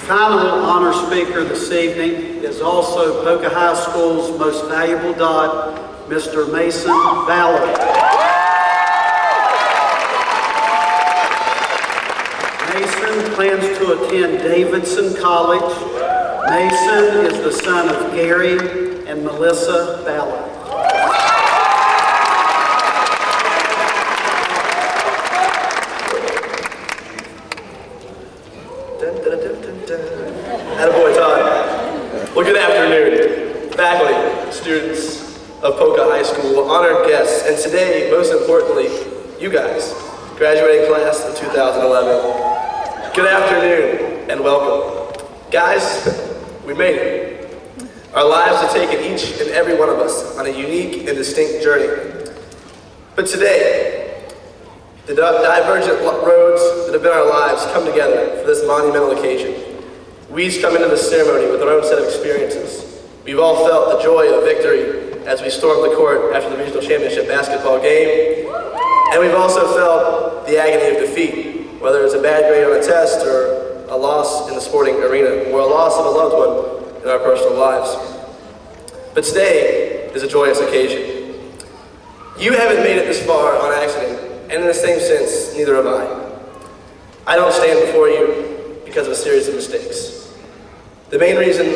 Final honor speaker this evening is also Poca High School's most valuable dot, Mr. Mason Ballard. Mason plans to attend Davidson College. Mason is the son of Gary and Melissa Ballard. Attaboy, Todd. Well, good afternoon, faculty, students of Poca High School, honored guests, and today, most importantly, you guys, graduating class of 2011. Good afternoon and welcome. Guys, we made it. Our lives have taken each and every one of us on a unique and distinct journey. But today, the divergent roads that have been our lives come together for this monumental occasion. We each come into this ceremony with our own set of experiences. We've all felt the joy of victory as we stormed the court after the regional championship basketball game. And we've also felt the agony of defeat, whether it's a bad grade on a test or a loss in the sporting arena, or a loss of a loved one in our personal lives. But today is a joyous occasion. You haven't made it this far on accident, and in the same sense, neither have I. I don't stand before you because of a series of mistakes. The main reason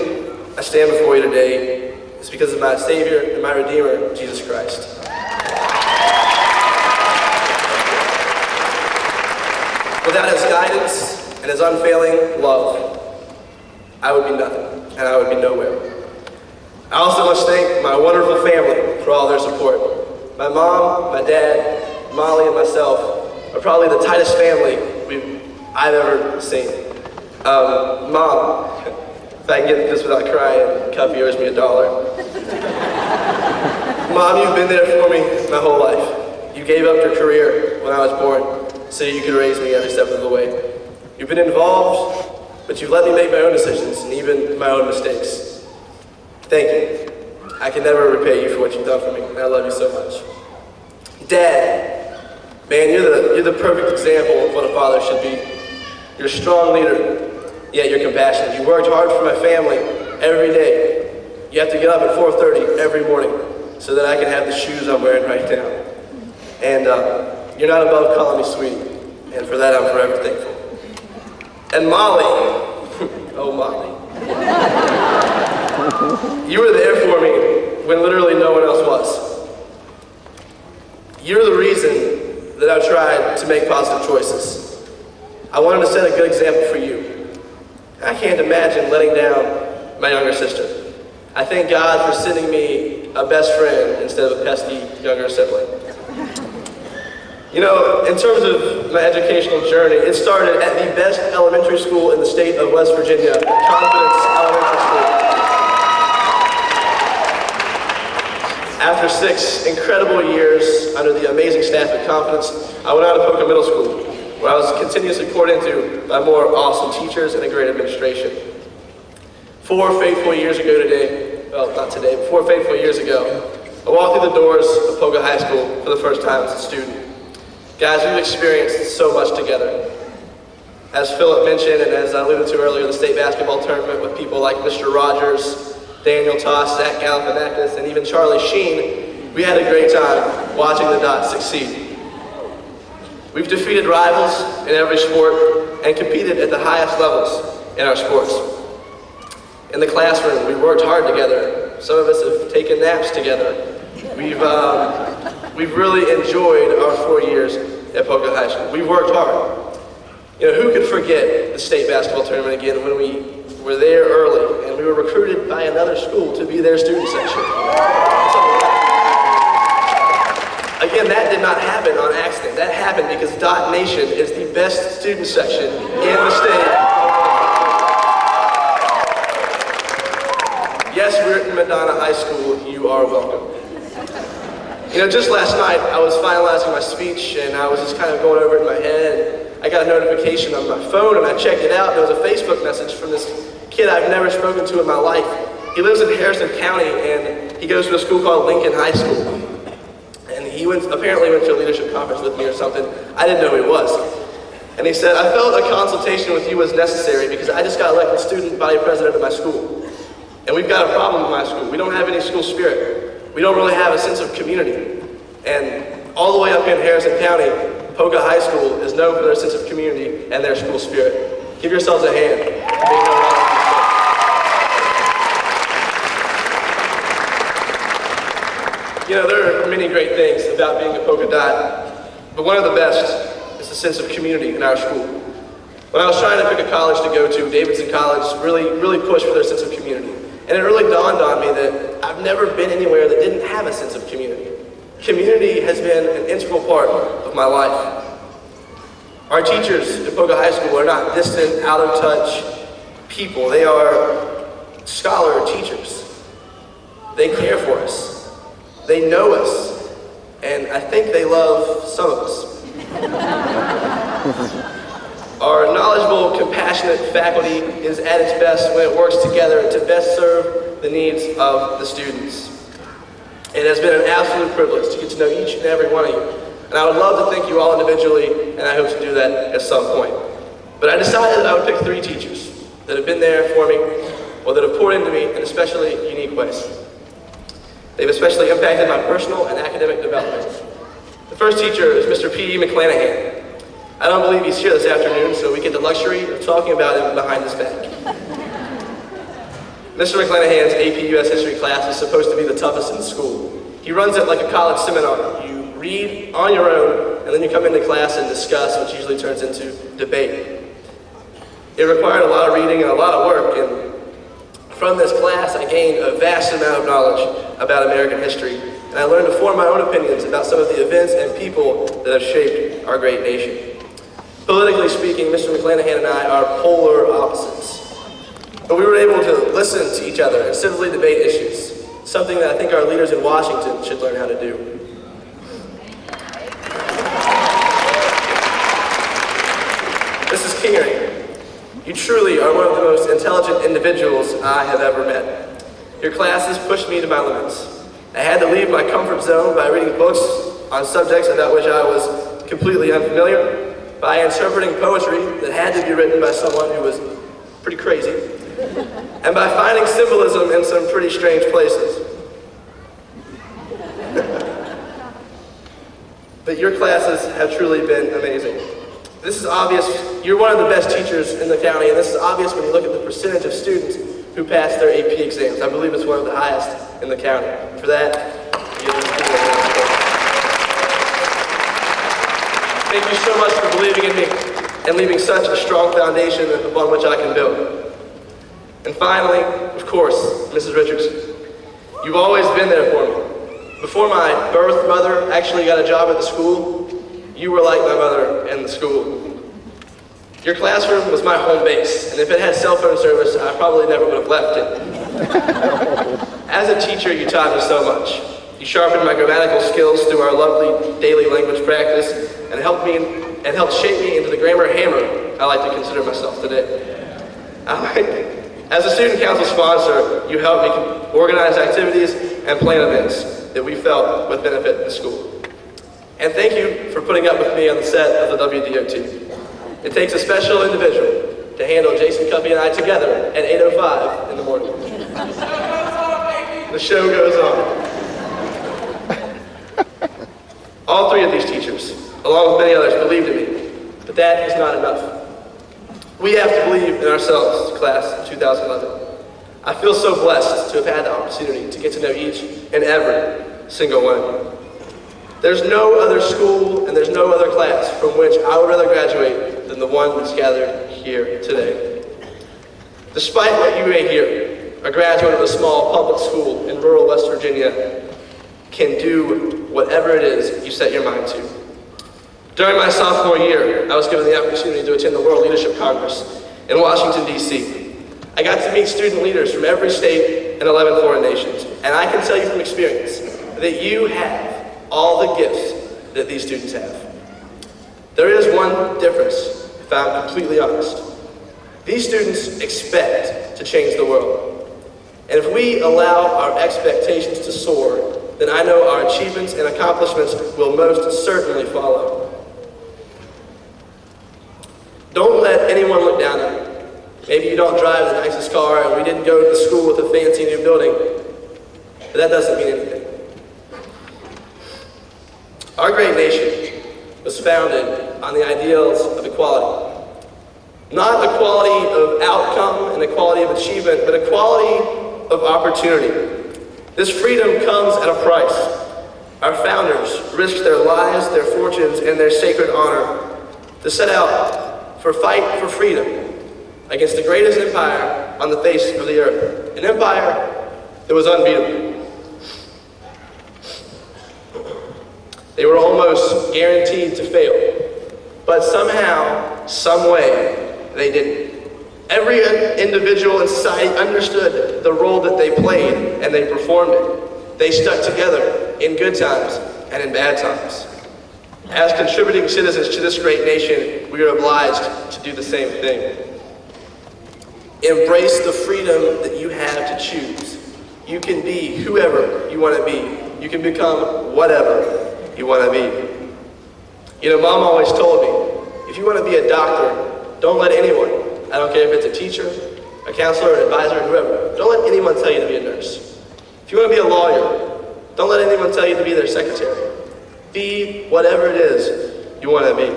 I stand before you today is because of my Savior and my Redeemer, Jesus Christ. Without his guidance and his unfailing love, I would be nothing, and I would be nowhere. I also must thank my wonderful family for all their support. My mom, my dad, Molly, and myself are probably the tightest family I've ever seen. Mom, if I can get this without crying, Cuffy owes me $1. Mom, you've been there for me my whole life. You gave up your career when I was born so you could raise me every step of the way. You've been involved, but you've let me make my own decisions and even my own mistakes. Thank you. I can never repay you for what you've done for me, and I love you so much. Dad, man, you're the perfect example of what a father should be. You're a strong leader, yet you're compassionate. You worked hard for my family every day. You have to get up at 4:30 every morning so that I can have the shoes I'm wearing right now. And you're not above calling me sweetie, and for that I'm forever thankful. And Molly, oh Molly, you were there for me when literally no one else was. You're the reason that I've tried to make positive choices. I wanted to set a good example for you. I can't imagine letting down my younger sister. I thank God for sending me a best friend instead of a pesky younger sibling. You know, in terms of my educational journey, it started at the best elementary school in the state of West Virginia, Confidence Elementary School. After 6 incredible years under the amazing staff at Confidence, I went out to Poca Middle School, where I was continuously poured into by more awesome teachers and a great administration. 4 fateful years ago today, well, not today, but 4 fateful years ago, I walked through the doors of Poca High School for the first time as a student. Guys, we've experienced so much together. As Philip mentioned, and as I alluded to earlier, the state basketball tournament with people like Mr. Rogers, Daniel Toss, Zach Galifianakis, and even Charlie Sheen, we had a great time watching the Dots succeed. We've defeated rivals in every sport and competed at the highest levels in our sports. In the classroom, we worked hard together. Some of us have taken naps together. We've really enjoyed our 4 years at Poca High School. We've worked hard. You know, who could forget the state basketball tournament again when we were there early and we were recruited by another school to be their student section? Again, that did not happen on accident. That happened because Dot Nation is the best student section in the state. Yes, we're at Madonna High School. You are welcome. You know, just last night, I was finalizing my speech, and I was just kind of going over it in my head. I got a notification on my phone, and I checked it out. There was a Facebook message from this kid I've never spoken to in my life. He lives in Harrison County, and he goes to a school called Lincoln High School. And he apparently went to a leadership conference with me or something. I didn't know who he was. And he said, I felt a consultation with you was necessary because I just got elected student body president of my school. And we've got a problem in my school. We don't have any school spirit. We don't really have a sense of community. And all the way up in Harrison County, Poca High School is known for their sense of community and their school spirit. Give yourselves a hand. You know, there are many great things about being a polka dot, but one of the best is the sense of community in our school. When I was trying to pick a college to go to, Davidson College really pushed for their sense of community. And it really dawned on me that I've never been anywhere that didn't have a sense of community. Community has been an integral part of my life. Our teachers at Poca High School are not distant, out of touch people. They are scholar teachers. They care for us. They know us. And I think they love some of us. Our knowledgeable, compassionate faculty is at its best when it works together to best serve the needs of the students. It has been an absolute privilege to get to know each and every one of you. And I would love to thank you all individually, and I hope to do that at some point. But I decided that I would pick 3 teachers that have been there for me, or that have poured into me in especially unique ways. They've especially impacted my personal and academic development. The first teacher is Mr. P. McClanahan. I don't believe he's here this afternoon, so we get the luxury of talking about him behind his back. Mr. McClanahan's AP US History class is supposed to be the toughest in the school. He runs it like a college seminar. You read on your own, and then you come into class and discuss, which usually turns into debate. It required a lot of reading and a lot of work, and from this class I gained a vast amount of knowledge about American history, and I learned to form my own opinions about some of the events and people that have shaped our great nation. Politically speaking, Mr. McClanahan and I are polar opposites. But we were able to listen to each other and civilly debate issues, something that I think our leaders in Washington should learn how to do. Mrs. Kingery, you truly are one of the most intelligent individuals I have ever met. Your classes pushed me to my limits. I had to leave my comfort zone by reading books on subjects about which I was completely unfamiliar, by interpreting poetry that had to be written by someone who was pretty crazy, and by finding symbolism in some pretty strange places. But your classes have truly been amazing. This is obvious. You're one of the best teachers in the county, and this is obvious when you look at the percentage of students who pass their AP exams. I believe it's one of the highest in the county. For that, thank you so much for believing in me and leaving such a strong foundation upon which I can build. And finally, of course, Mrs. Richardson, you've always been there for me. Before my birth mother actually got a job at the school, you were like my mother in the school. Your classroom was my home base, and if it had cell phone service, I probably never would have left it. As a teacher, you taught me so much. You sharpened my grammatical skills through our lovely daily language practice, and helped shape me into the grammar hammer I like to consider myself today. As a student council sponsor, you helped me organize activities and plan events that we felt would benefit the school. And thank you for putting up with me on the set of the WDOT. It takes a special individual to handle Jason Cuffey and I together at 8:05 in the morning. The show goes on. All 3 of these teachers, along with many others, believed in me, but that is not enough. We have to believe in ourselves, class of 2011. I feel so blessed to have had the opportunity to get to know each and every single one. There's no other school and there's no other class from which I would rather graduate than the one that's gathered here today. Despite what you may hear, a graduate of a small public school in rural West Virginia can do whatever it is you set your mind to. During my sophomore year, I was given the opportunity to attend the World Leadership Congress in Washington, D.C. I got to meet student leaders from every state and 11 foreign nations, and I can tell you from experience that you have all the gifts that these students have. There is one difference, if I'm completely honest. These students expect to change the world. And if we allow our expectations to soar, then I know our achievements and accomplishments will most certainly follow. let anyone look down on you. Maybe you don't drive the nicest car and we didn't go to school with a fancy new building, but that doesn't mean anything. Our great nation was founded on the ideals of equality. Not equality of outcome and equality of achievement, but equality of opportunity. This freedom comes at a price. Our founders risked their lives, their fortunes, and their sacred honor to set out for fight for freedom against the greatest empire on the face of the earth, an empire that was unbeatable. They were almost guaranteed to fail, but somehow, some way, they didn't. Every individual in society understood the role that they played, and they performed it. They stuck together in good times and in bad times. As contributing citizens to this great nation, we are obliged to do the same thing. Embrace the freedom that you have to choose. You can be whoever you want to be. You can become whatever you want to be. You know, Mom always told me, if you want to be a doctor, don't let anyone, I don't care if it's a teacher, a counselor, an advisor, whoever, don't let anyone tell you to be a nurse. If you want to be a lawyer, don't let anyone tell you to be their secretary. Be whatever it is you want to be.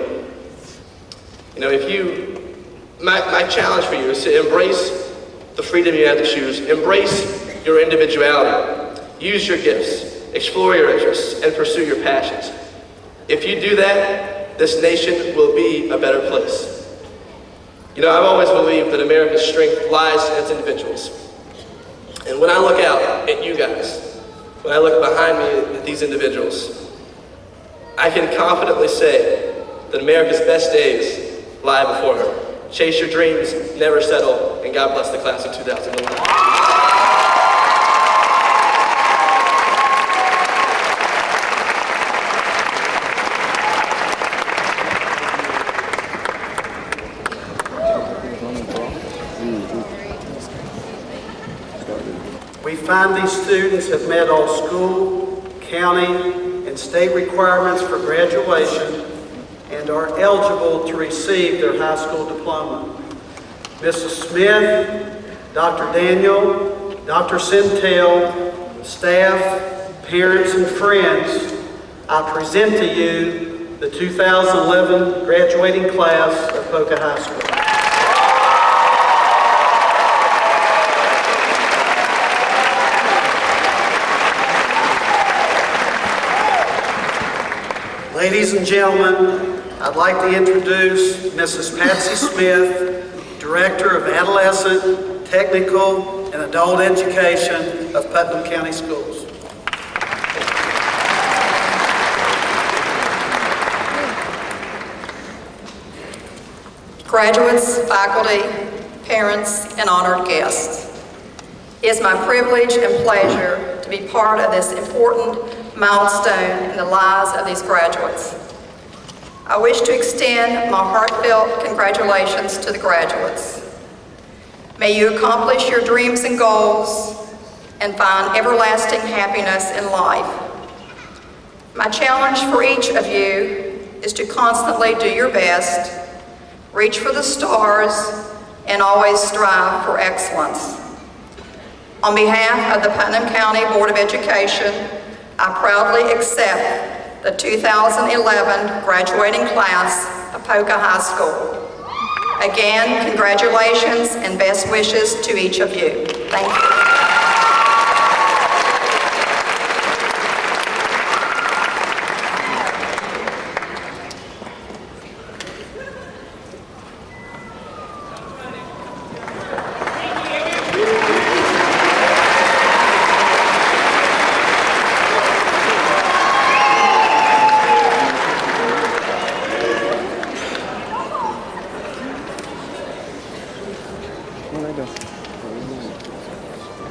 You know, my challenge for you is to embrace the freedom you have to choose. Embrace your individuality. Use your gifts. Explore your interests and pursue your passions. If you do that, this nation will be a better place. You know, I've always believed that America's strength lies in its individuals. And when I look out at you guys, when I look behind me at these individuals, I can confidently say that America's best days lie before her. Chase your dreams, never settle, and God bless the class of 2011. We find these students have met all school, county, and state requirements for graduation and are eligible to receive their high school diploma. Mrs. Smith, Dr. Daniel, Dr. Centel, staff, parents, and friends, I present to you the 2011 graduating class of Poca High School. Ladies and gentlemen, I'd like to introduce Mrs. Patsy Smith, Director of Adolescent, Technical, and Adult Education of Putnam County Schools. Graduates, faculty, parents, and honored guests, it is my privilege and pleasure to be part of this important milestone in the lives of these graduates. I wish to extend my heartfelt congratulations to the graduates. May you accomplish your dreams and goals and find everlasting happiness in life. My challenge for each of you is to constantly do your best, reach for the stars, and always strive for excellence. On behalf of the Putnam County Board of Education, I proudly accept the 2011 graduating class of Poca High School. Again, congratulations and best wishes to each of you. Thank you.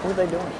What are they doing?